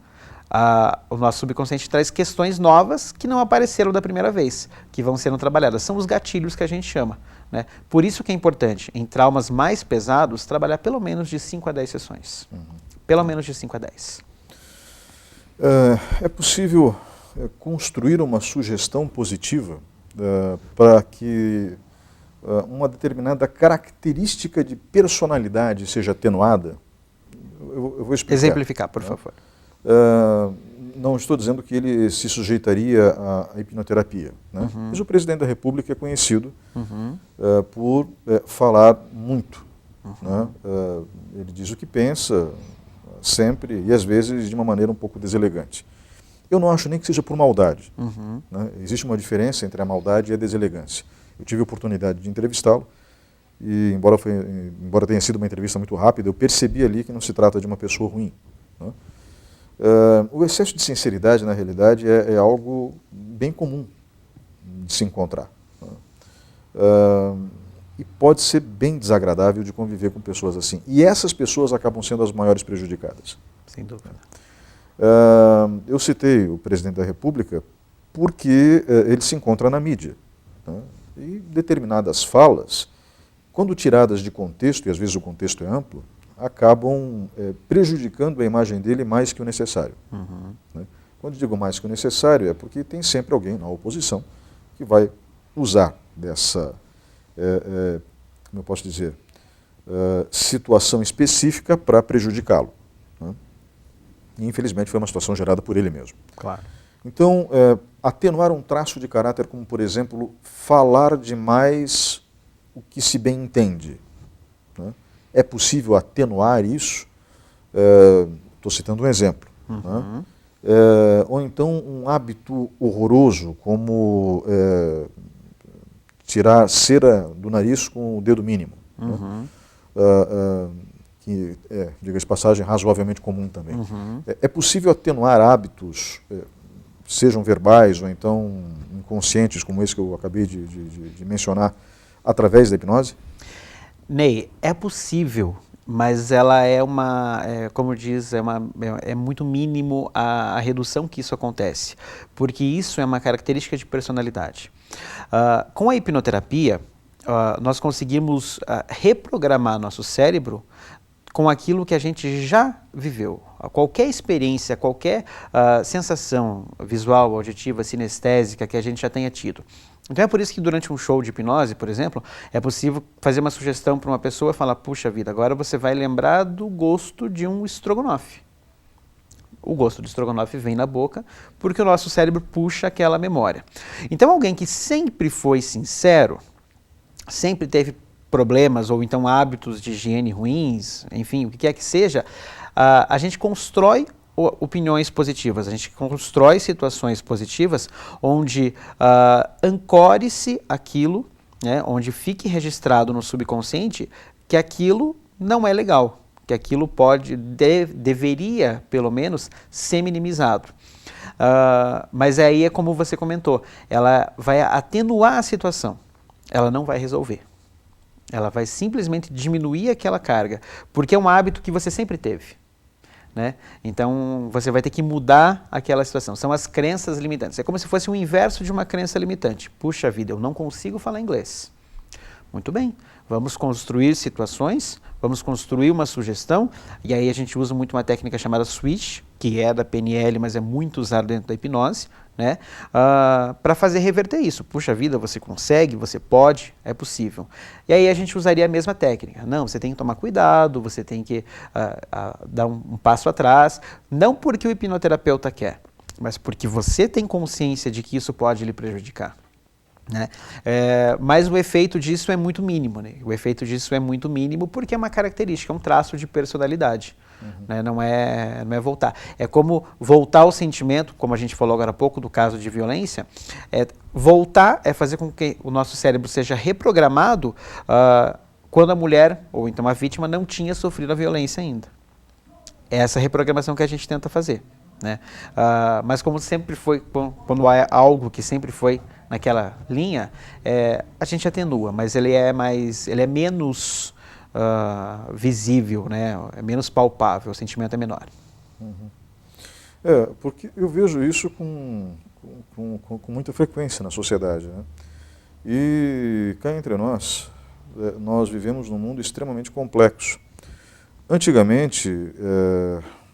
Speaker 2: o nosso subconsciente traz questões novas que não apareceram da primeira vez, que vão sendo trabalhadas. São os gatilhos que a gente chama, né? Por isso que é importante, em traumas mais pesados, trabalhar pelo menos de 5 a 10 sessões. Pelo menos de 5 a 10.
Speaker 1: É possível construir uma sugestão positiva para que uma determinada característica de personalidade seja atenuada? Eu vou explicar.
Speaker 2: Exemplificar, por favor.
Speaker 1: Não estou dizendo que ele se sujeitaria à hipnoterapia, né? Mas o presidente da República é conhecido por falar muito. Né? Ele diz o que pensa sempre e às vezes de uma maneira um pouco deselegante. Eu não acho nem que seja por maldade. Né? Existe uma diferença entre a maldade e a deselegância. Eu tive a oportunidade de entrevistá-lo e, embora tenha sido uma entrevista muito rápida, eu percebi ali que não se trata de uma pessoa ruim. Né? O excesso de sinceridade, na realidade, é algo bem comum de se encontrar. Né? E pode ser bem desagradável de conviver com pessoas assim. E essas pessoas acabam sendo as maiores prejudicadas.
Speaker 2: Sem dúvida.
Speaker 1: Eu citei o presidente da República porque ele se encontra na mídia. Né? E determinadas falas, quando tiradas de contexto, e às vezes o contexto é amplo, acabam prejudicando a imagem dele mais que o necessário. Né? Quando digo mais que o necessário, é porque tem sempre alguém na oposição que vai usar dessa, como eu posso dizer, situação específica para prejudicá-lo. Né? E infelizmente foi uma situação gerada por ele mesmo.
Speaker 2: Claro.
Speaker 1: Então, atenuar um traço de caráter como, por exemplo, falar demais o que se bem entende. Né? É possível atenuar isso? Estou citando um exemplo. Né? Ou então um hábito horroroso, como tirar cera do nariz com o dedo mínimo. Né? Que é, diga-se de passagem, razoavelmente comum também. É possível atenuar hábitos, sejam verbais ou então inconscientes, como esse que eu acabei de mencionar, através da hipnose?
Speaker 2: Ney, é possível, mas ela como diz, é muito mínimo a redução que isso acontece, porque isso é uma característica de personalidade. Com a hipnoterapia, nós conseguimos reprogramar nosso cérebro com aquilo que a gente já viveu. Qualquer experiência, qualquer sensação visual, auditiva, sinestésica que a gente já tenha tido. Então é por isso que durante um show de hipnose, por exemplo, é possível fazer uma sugestão para uma pessoa e falar, puxa vida, agora você vai lembrar do gosto de um estrogonofe. O gosto do estrogonofe vem na boca porque o nosso cérebro puxa aquela memória. Então alguém que sempre foi sincero, sempre teve problemas ou então hábitos de higiene ruins, enfim, o que quer que seja, a gente constrói opiniões positivas, a gente constrói situações positivas onde ancore-se aquilo, né, onde fique registrado no subconsciente que aquilo não é legal, que aquilo deveria, pelo menos, ser minimizado. Mas aí é como você comentou, ela vai atenuar a situação, ela não vai resolver. Ela vai simplesmente diminuir aquela carga, porque é um hábito que você sempre teve. Né? Então, você vai ter que mudar aquela situação. São as crenças limitantes. É como se fosse o inverso de uma crença limitante. Puxa vida, eu não consigo falar inglês. Muito bem, vamos construir situações, vamos construir uma sugestão, e aí a gente usa muito uma técnica chamada switch, que é da PNL, mas é muito usada dentro da hipnose, né? Para fazer reverter isso. Puxa vida, você consegue, você pode, é possível. E aí a gente usaria a mesma técnica. Não, você tem que tomar cuidado, você tem que dar um passo atrás, não porque o hipnoterapeuta quer, mas porque você tem consciência de que isso pode lhe prejudicar. Né? Mas o efeito disso é muito mínimo, né? O efeito disso é muito mínimo porque é uma característica, é um traço de personalidade. Né? Não é voltar. É como voltar ao sentimento, como a gente falou agora há pouco do caso de violência, voltar é fazer com que o nosso cérebro seja reprogramado quando a mulher, ou então a vítima, não tinha sofrido a violência ainda. É essa reprogramação que a gente tenta fazer. Né? Mas como sempre foi, quando há algo que sempre foi naquela linha, a gente atenua, mas ele é menos visível, né? É menos palpável, o sentimento é menor.
Speaker 1: Porque eu vejo isso com muita frequência na sociedade, né? E cá entre nós, nós vivemos num mundo extremamente complexo. Antigamente,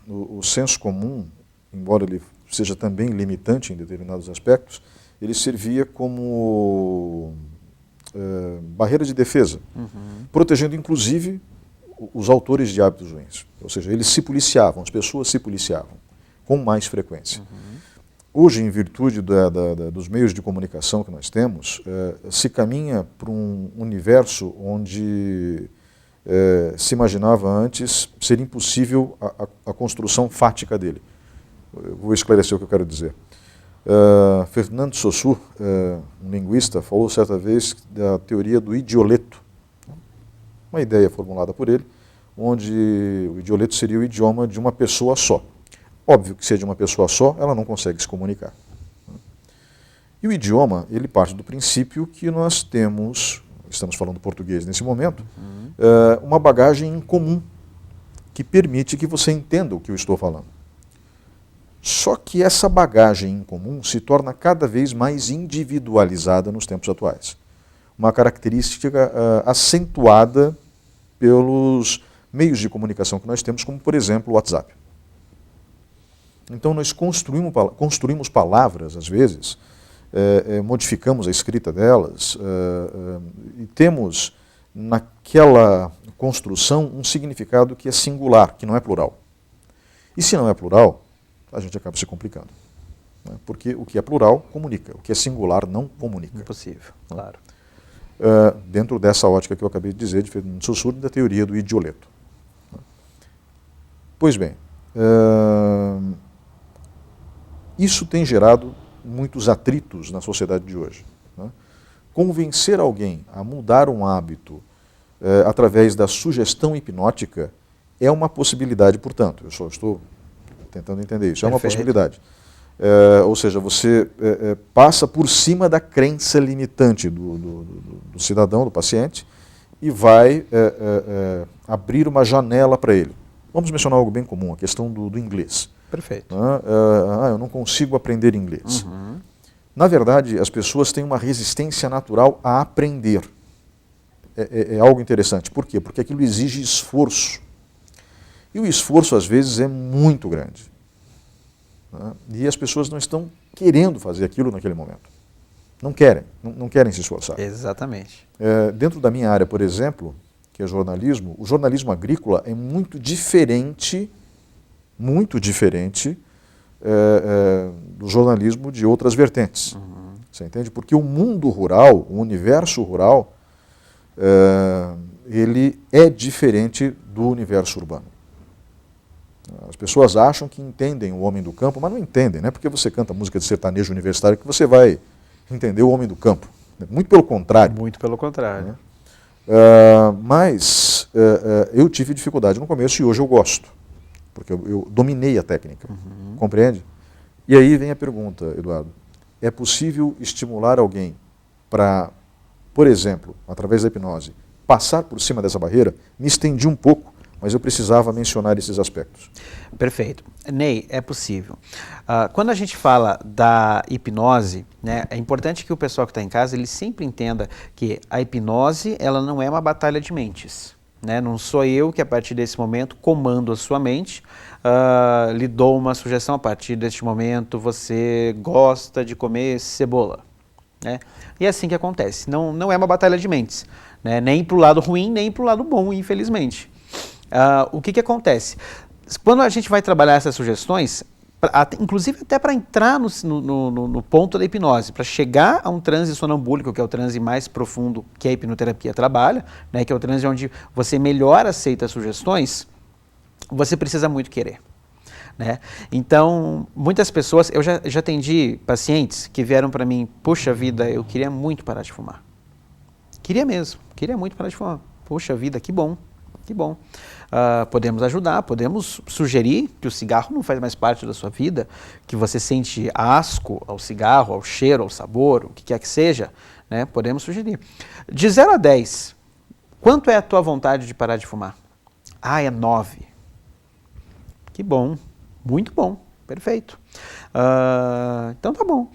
Speaker 1: o senso comum, embora ele seja também limitante em determinados aspectos, ele servia como barreira de defesa, protegendo inclusive os autores de hábitos ruins. Ou seja, eles se policiavam, as pessoas se policiavam com mais frequência. Hoje, em virtude dos meios de comunicação que nós temos, se caminha para um universo onde se imaginava antes ser impossível a construção fática dele. Eu vou esclarecer o que eu quero dizer. Fernando Saussure, um linguista, falou certa vez da teoria do idioleto, uma ideia formulada por ele, onde o idioleto seria o idioma de uma pessoa só. Óbvio que se é de uma pessoa só, ela não consegue se comunicar. E o idioma, ele parte do princípio que nós temos, estamos falando português nesse momento, uma bagagem em comum, que permite que você entenda o que eu estou falando. Só que essa bagagem em comum se torna cada vez mais individualizada nos tempos atuais. Uma característica acentuada pelos meios de comunicação que nós temos, como por exemplo o WhatsApp. Então nós construímos palavras, às vezes, modificamos a escrita delas e temos naquela construção um significado que é singular, que não é plural. E se não é plural, a gente acaba se complicando. Né? Porque o que é plural comunica, o que é singular não comunica.
Speaker 2: Impossível, claro.
Speaker 1: Dentro dessa ótica que eu acabei de dizer, de Fernando Saussure, da teoria do idioleto. Pois bem, isso tem gerado muitos atritos na sociedade de hoje. Né? Convencer alguém a mudar um hábito através da sugestão hipnótica é uma possibilidade, portanto. Eu só estou tentando entender isso. É uma possibilidade. Ou seja, você passa por cima da crença limitante do cidadão, do paciente, e vai abrir uma janela para ele. Vamos mencionar algo bem comum, a questão do inglês.
Speaker 2: Perfeito.
Speaker 1: Eu não consigo aprender inglês. Na verdade, as pessoas têm uma resistência natural a aprender. É algo interessante. Por quê? Porque aquilo exige esforço. E o esforço, às vezes, é muito grande. Né? E as pessoas não estão querendo fazer aquilo naquele momento. Não querem, não querem se esforçar.
Speaker 2: Exatamente.
Speaker 1: Dentro da minha área, por exemplo, que é jornalismo, o jornalismo agrícola é muito diferente do jornalismo de outras vertentes. Você entende? Porque o mundo rural, o universo rural, ele é diferente do universo urbano. As pessoas acham que entendem o homem do campo, mas não entendem, não é porque você canta música de sertanejo universitário que você vai entender o homem do campo. Muito pelo contrário.
Speaker 2: Muito pelo contrário.
Speaker 1: Mas eu tive dificuldade no começo e hoje eu gosto, porque eu dominei a técnica, compreende? E aí vem a pergunta, Eduardo, é possível estimular alguém para, por exemplo, através da hipnose, passar por cima dessa barreira? Me estendi um pouco, mas eu precisava mencionar esses aspectos.
Speaker 2: Perfeito. Ney, é possível. Quando a gente fala da hipnose, né, é importante que o pessoal que está em casa ele sempre entenda que a hipnose ela não é uma batalha de mentes. Né? Não sou eu que a partir desse momento comando a sua mente, lhe dou uma sugestão, a partir deste momento você gosta de comer cebola. Né? E é assim que acontece. Não é uma batalha de mentes, né? Nem para o lado ruim, nem para o lado bom, infelizmente. O que acontece? Quando a gente vai trabalhar essas sugestões, inclusive até para entrar no ponto da hipnose, para chegar a um transe sonambúlico, que é o transe mais profundo que a hipnoterapia trabalha, né, que é o transe onde você melhor aceita as sugestões, você precisa muito querer. Né? Então, muitas pessoas, eu já atendi pacientes que vieram para mim, puxa vida, eu queria muito parar de fumar. Queria mesmo, queria muito parar de fumar. Puxa vida, que bom, que bom. Podemos ajudar, podemos sugerir que o cigarro não faz mais parte da sua vida, que você sente asco ao cigarro, ao cheiro, ao sabor, o que quer que seja, né? Podemos sugerir. De 0 a 10, quanto é a tua vontade de parar de fumar? É 9. Que bom, muito bom, Perfeito. Então tá bom.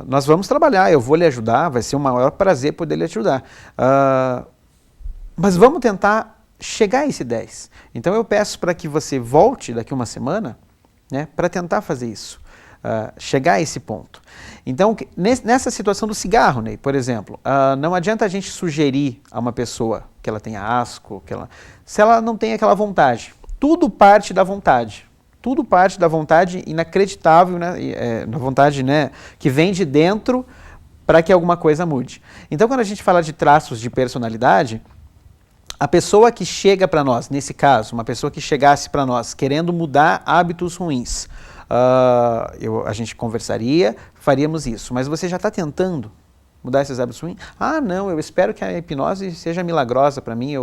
Speaker 2: Nós vamos trabalhar, eu vou lhe ajudar, vai ser um maior prazer poder lhe ajudar. Mas vamos tentar chegar a esse 10. Então eu peço para que você volte daqui uma semana, né, para tentar fazer isso. Chegar a esse ponto. Então, nessa situação do cigarro, Ney, por exemplo, não adianta a gente sugerir a uma pessoa que ela tenha asco, se ela não tem aquela vontade. Tudo parte da vontade. Tudo parte da vontade inacreditável, né, na vontade, né, que vem de dentro para que alguma coisa mude. Então, quando a gente fala de traços de personalidade, a pessoa que chega para nós, nesse caso, uma pessoa que chegasse para nós querendo mudar hábitos ruins, a gente conversaria, faríamos isso. Mas você já está tentando mudar esses hábitos ruins? Não, eu espero que a hipnose seja milagrosa para mim,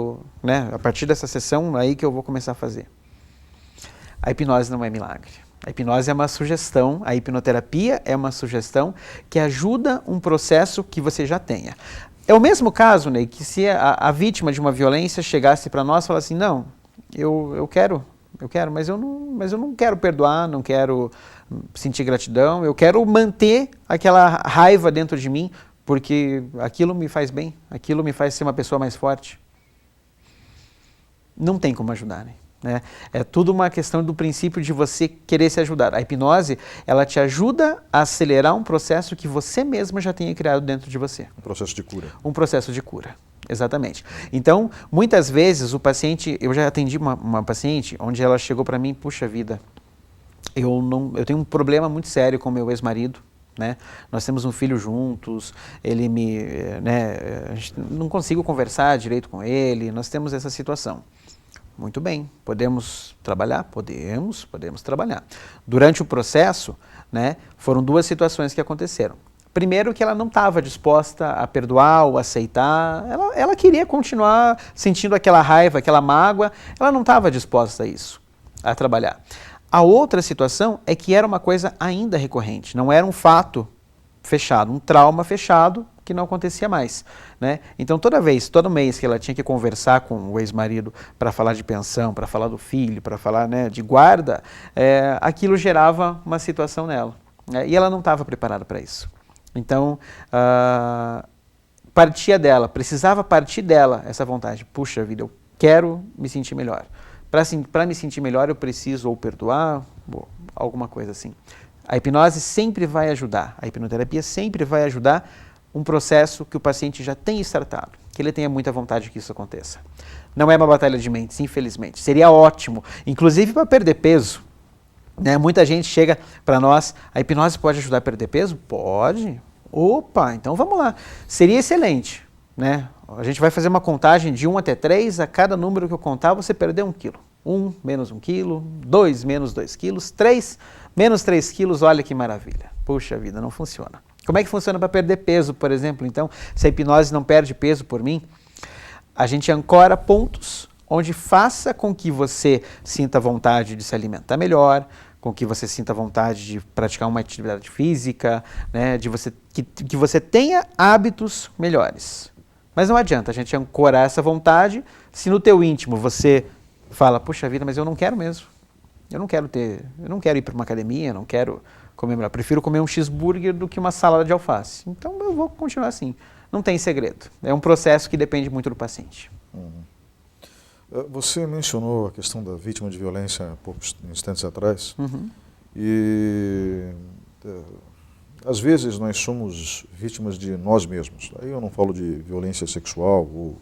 Speaker 2: né, a partir dessa sessão aí que eu vou começar a fazer. A hipnose não é milagre. A hipnose é uma sugestão, a hipnoterapia é uma sugestão que ajuda um processo que você já tenha. É o mesmo caso, Ney, que se a vítima de uma violência chegasse para nós e falasse assim, não, eu quero, mas eu não quero perdoar, não quero sentir gratidão, eu quero manter aquela raiva dentro de mim, porque aquilo me faz bem, aquilo me faz ser uma pessoa mais forte. Não tem como ajudar, né? É tudo uma questão do princípio de você querer se ajudar. A hipnose, ela te ajuda a acelerar um processo que você mesmo já tenha criado dentro de você. Um processo de cura. Um processo de cura. Exatamente. Então, muitas vezes o paciente, eu já atendi uma paciente onde ela chegou para mim, puxa vida, eu tenho um problema muito sério com meu ex-marido, né? Nós temos um filho juntos, ele a gente não consigo conversar direito com ele, nós temos essa situação. Muito bem, podemos trabalhar? Podemos trabalhar. Durante o processo, né, foram duas situações que aconteceram. Primeiro, que ela não estava disposta a perdoar ou aceitar, ela queria continuar sentindo aquela raiva, aquela mágoa, ela não estava disposta a isso, a trabalhar. A outra situação é que era uma coisa ainda recorrente, não era um fato fechado, um trauma fechado que não acontecia mais, né? Então todo mês que ela tinha que conversar com o ex-marido para falar de pensão, para falar do filho, para falar, né, de guarda, aquilo gerava uma situação nela, né? E ela não estava preparada para isso. Então, precisava partir dela essa vontade. Puxa vida, eu quero me sentir melhor. Para me sentir melhor, eu preciso ou perdoar, ou alguma coisa assim. A hipnose sempre vai ajudar, a hipnoterapia sempre vai ajudar um processo que o paciente já tem startado, que ele tenha muita vontade que isso aconteça. Não é uma batalha de mentes, infelizmente. Seria ótimo, inclusive para perder peso, né? Muita gente chega para nós, a hipnose pode ajudar a perder peso? Pode. Opa, então vamos lá. Seria excelente, né? A gente vai fazer uma contagem de 1 até 3, a cada número que eu contar você perdeu 1 quilo. 1 menos 1 quilo, 2 menos 2 quilos, 3 menos 3 quilos, olha que maravilha. Puxa vida, não funciona. Como é que funciona para perder peso, por exemplo? Então, se a hipnose não perde peso por mim, a gente ancora pontos onde faça com que você sinta vontade de se alimentar melhor, com que você sinta vontade de praticar uma atividade física, né, que você tenha hábitos melhores. Mas não adianta a gente ancorar essa vontade se no teu íntimo você fala, puxa vida, mas eu não quero mesmo. Eu não quero ir para uma academia, não quero comer melhor. Prefiro comer um cheeseburger do que uma salada de alface. Então eu vou continuar assim. Não tem segredo. É um processo que depende muito do paciente.
Speaker 1: Você mencionou a questão da vítima de violência há poucos instantes atrás. E às vezes nós somos vítimas de nós mesmos. Aí eu não falo de violência sexual ou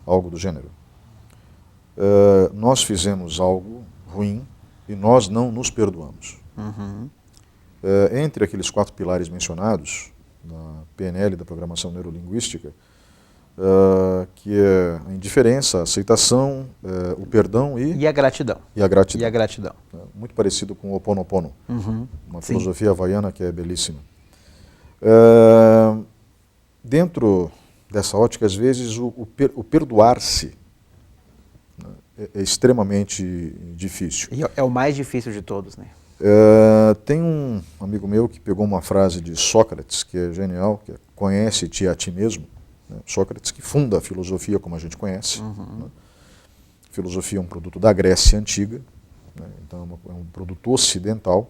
Speaker 1: algo do gênero. Nós fizemos algo ruim e nós não nos perdoamos. Entre aqueles 4 pilares mencionados na PNL da programação neurolinguística, que é a indiferença, a aceitação, o perdão e
Speaker 2: a gratidão.
Speaker 1: Muito parecido com o Ho Oponopono, uma filosofia havaiana que é belíssima. Dentro dessa ótica, às vezes, o perdoar-se é extremamente difícil.
Speaker 2: E é o mais difícil de todos, né?
Speaker 1: Tem um amigo meu que pegou uma frase de Sócrates, que é genial, que é conhece-te a ti mesmo. Né? Sócrates que funda a filosofia como a gente conhece. Né? A filosofia é um produto da Grécia Antiga. né? Então é um produto ocidental.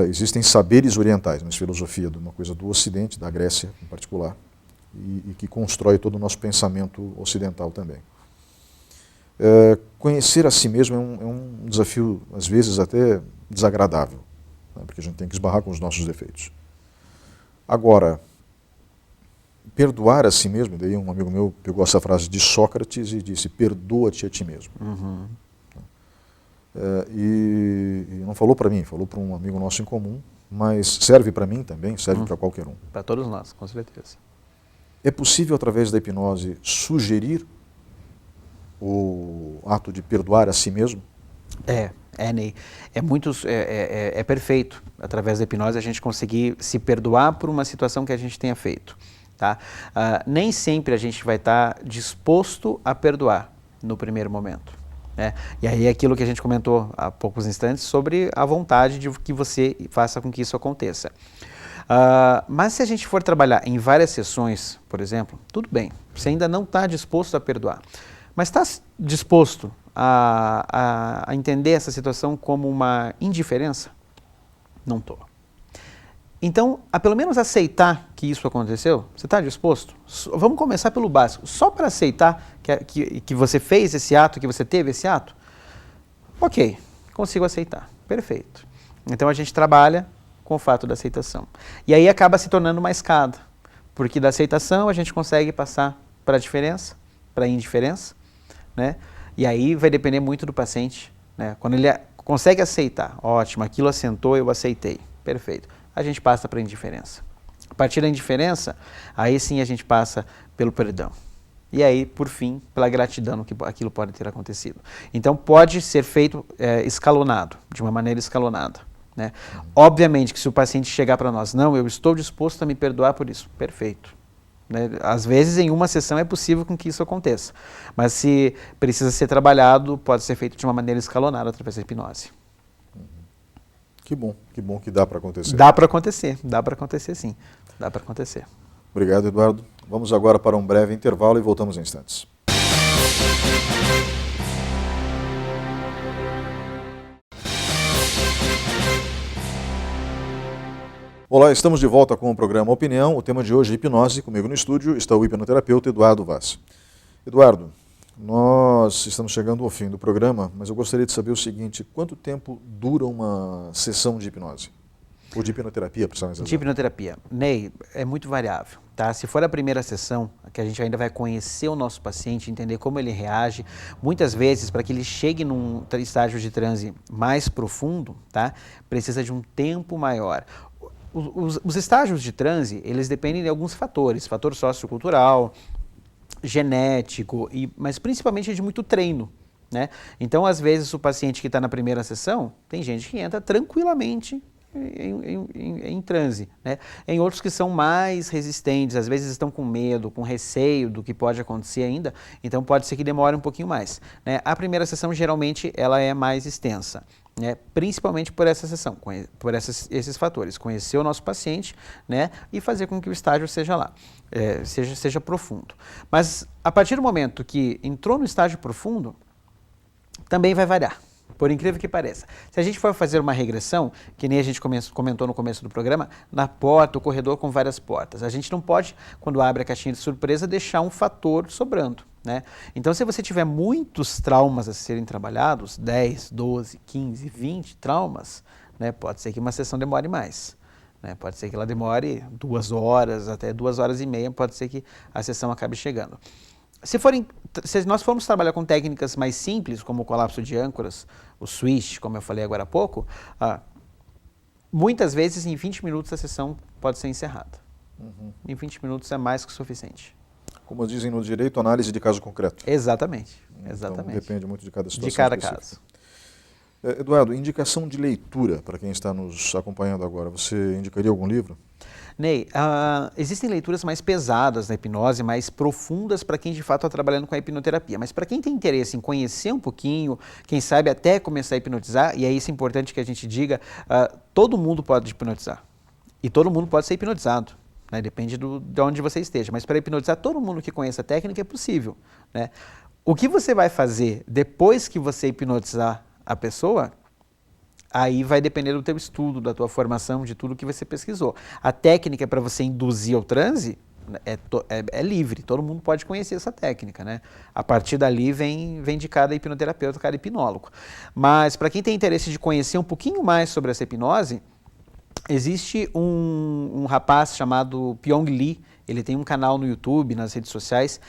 Speaker 1: Existem saberes orientais, mas filosofia de uma coisa do Ocidente, da Grécia em particular, e que constrói todo o nosso pensamento ocidental também. Conhecer a si mesmo é um desafio, às vezes, até desagradável, né? Porque a gente tem que esbarrar com os nossos defeitos. Agora, perdoar a si mesmo, daí um amigo meu pegou essa frase de Sócrates e disse, perdoa-te a ti mesmo.
Speaker 2: Uhum.
Speaker 1: E não falou para mim, falou para um amigo nosso em comum, mas serve para mim também, serve para qualquer um.
Speaker 2: Para todos nós, com certeza.
Speaker 1: É possível, através da hipnose, sugerir o ato de perdoar a si mesmo?
Speaker 2: Ney, é perfeito, através da hipnose, a gente conseguir se perdoar por uma situação que a gente tenha feito. Tá? Nem sempre a gente vai estar disposto a perdoar no primeiro momento. Né? E aí é aquilo que a gente comentou há poucos instantes sobre a vontade de que você faça com que isso aconteça. Mas se a gente for trabalhar em várias sessões, por exemplo, tudo bem, você ainda não está disposto a perdoar, mas está disposto a entender essa situação como uma indiferença? Não estou. Então, a pelo menos aceitar que isso aconteceu, você está disposto? Vamos começar pelo básico. Só para aceitar que você fez esse ato, que você teve esse ato? Ok, consigo aceitar. Perfeito. Então a gente trabalha com o fato da aceitação. E aí acaba se tornando uma escada, porque da aceitação a gente consegue passar para a diferença, para a indiferença, né? E aí vai depender muito do paciente, né? Quando ele consegue aceitar, ótimo, aquilo assentou, eu aceitei, perfeito. A gente passa para a indiferença. A partir da indiferença, aí sim a gente passa pelo perdão. E aí, por fim, pela gratidão que aquilo pode ter acontecido. Então pode ser feito escalonado, de uma maneira escalonada. Né? Obviamente que se o paciente chegar para nós, não, eu estou disposto a me perdoar por isso, perfeito. Né? Às vezes em uma sessão é possível com que isso aconteça, mas se precisa ser trabalhado, pode ser feito de uma maneira escalonada através da hipnose.
Speaker 1: Que bom que dá para acontecer.
Speaker 2: Dá para acontecer sim, dá para acontecer.
Speaker 1: Obrigado, Eduardo. Vamos agora para um breve intervalo e voltamos em instantes. Olá, estamos de volta com o programa Opinião. O tema de hoje é hipnose. Comigo no estúdio está o hipnoterapeuta Eduardo Vaz. Eduardo, nós estamos chegando ao fim do programa, mas eu gostaria de saber o seguinte, quanto tempo dura uma sessão de hipnose? Ou de hipnoterapia, para ser
Speaker 2: de hipnoterapia. Ney, é muito variável. Tá? Se for a primeira sessão, que a gente ainda vai conhecer o nosso paciente, entender como ele reage, muitas vezes, para que ele chegue num estágio de transe mais profundo, tá? Precisa de um tempo maior. Os estágios de transe, eles dependem de alguns fatores, fator sociocultural, genético, mas principalmente de muito treino. Né? Então, às vezes, o paciente que está na primeira sessão, tem gente que entra tranquilamente em transe, né? Em outros que são mais resistentes, às vezes estão com medo, com receio do que pode acontecer ainda, então pode ser que demore um pouquinho mais. Né? A primeira sessão, geralmente, ela é mais extensa. Né, principalmente por essa sessão, por esses fatores, conhecer o nosso paciente, né, e fazer com que o estágio seja lá, seja profundo. Mas a partir do momento que entrou no estágio profundo, também vai variar, por incrível que pareça. Se a gente for fazer uma regressão, que nem a gente comentou no começo do programa, na porta, o corredor com várias portas, a gente não pode, quando abre a caixinha de surpresa, deixar um fator sobrando. Né? Então, se você tiver muitos traumas a serem trabalhados, 10, 12, 15, 20 traumas, né, pode ser que uma sessão demore mais. Né? Pode ser que ela demore 2 horas, até 2 horas e meia, pode ser que a sessão acabe chegando. Se nós formos trabalhar com técnicas mais simples, como o colapso de âncoras, o switch, como eu falei agora há pouco, muitas vezes em 20 minutos a sessão pode ser encerrada. Em 20 minutos é mais que o suficiente.
Speaker 1: Como dizem no direito, análise de caso concreto.
Speaker 2: Exatamente.
Speaker 1: Então, depende muito de cada situação.
Speaker 2: De cada
Speaker 1: específica.
Speaker 2: caso.
Speaker 1: Eduardo, indicação de leitura para quem está nos acompanhando agora. Você indicaria algum livro?
Speaker 2: Ney, existem leituras mais pesadas na hipnose, mais profundas para quem de fato está trabalhando com a hipnoterapia. Mas para quem tem interesse em conhecer um pouquinho, quem sabe até começar a hipnotizar, e é isso importante que a gente diga, todo mundo pode hipnotizar. E todo mundo pode ser hipnotizado. né? Depende de onde você esteja. Mas para hipnotizar todo mundo que conhece a técnica é possível, né? O que você vai fazer depois que você hipnotizar a pessoa, aí vai depender do teu estudo, da tua formação, de tudo que você pesquisou. A técnica para você induzir ao transe é livre, todo mundo pode conhecer essa técnica, né? A partir dali vem de cada hipnoterapeuta, cada hipnólogo. Mas para quem tem interesse de conhecer um pouquinho mais sobre essa hipnose, existe um rapaz chamado Pyong Lee. Ele tem um canal no YouTube, nas redes sociais,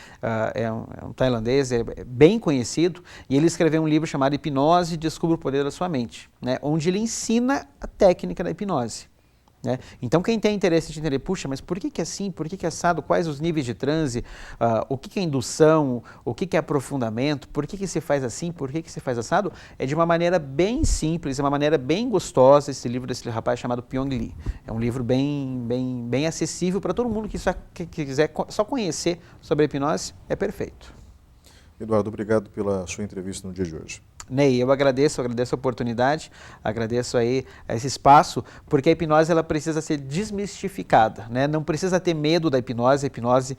Speaker 2: é um tailandês, é bem conhecido, e ele escreveu um livro chamado Hipnose, Descubra o Poder da Sua Mente, né, onde ele ensina a técnica da hipnose. Né? Então quem tem interesse de entender, puxa, mas por que é assim, por que é assado, quais os níveis de transe, o que é indução, o que é aprofundamento, por que se faz assim, por que se faz assado, é de uma maneira bem simples, é uma maneira bem gostosa esse livro desse rapaz chamado Pyong Lee. É um livro bem acessível para todo mundo que quiser só conhecer sobre a hipnose, é perfeito.
Speaker 1: Eduardo, obrigado pela sua entrevista no dia de hoje.
Speaker 2: Ney, eu agradeço a oportunidade, agradeço aí esse espaço, porque a hipnose ela precisa ser desmistificada, né? Não precisa ter medo da hipnose, a hipnose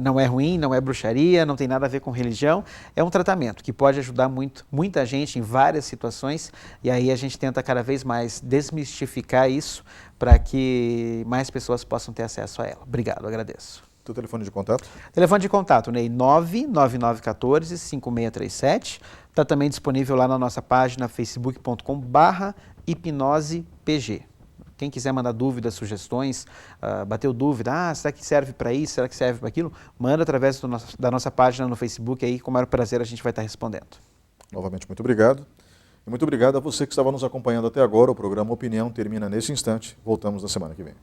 Speaker 2: não é ruim, não é bruxaria, não tem nada a ver com religião, é um tratamento que pode ajudar muita gente em várias situações, e aí a gente tenta cada vez mais desmistificar isso para que mais pessoas possam ter acesso a ela. Obrigado, agradeço.
Speaker 1: Teu telefone de contato?
Speaker 2: Telefone de contato, Ney, 99914-5637. Está também disponível lá na nossa página facebook.com/hipnosepg. Quem quiser mandar dúvidas, sugestões, bateu dúvida, será que serve para isso, será que serve para aquilo? Manda através da nossa página no Facebook, aí com o maior prazer a gente vai estar respondendo.
Speaker 1: Novamente, muito obrigado. E muito obrigado a você que estava nos acompanhando até agora. O programa Opinião termina nesse instante. Voltamos na semana que vem.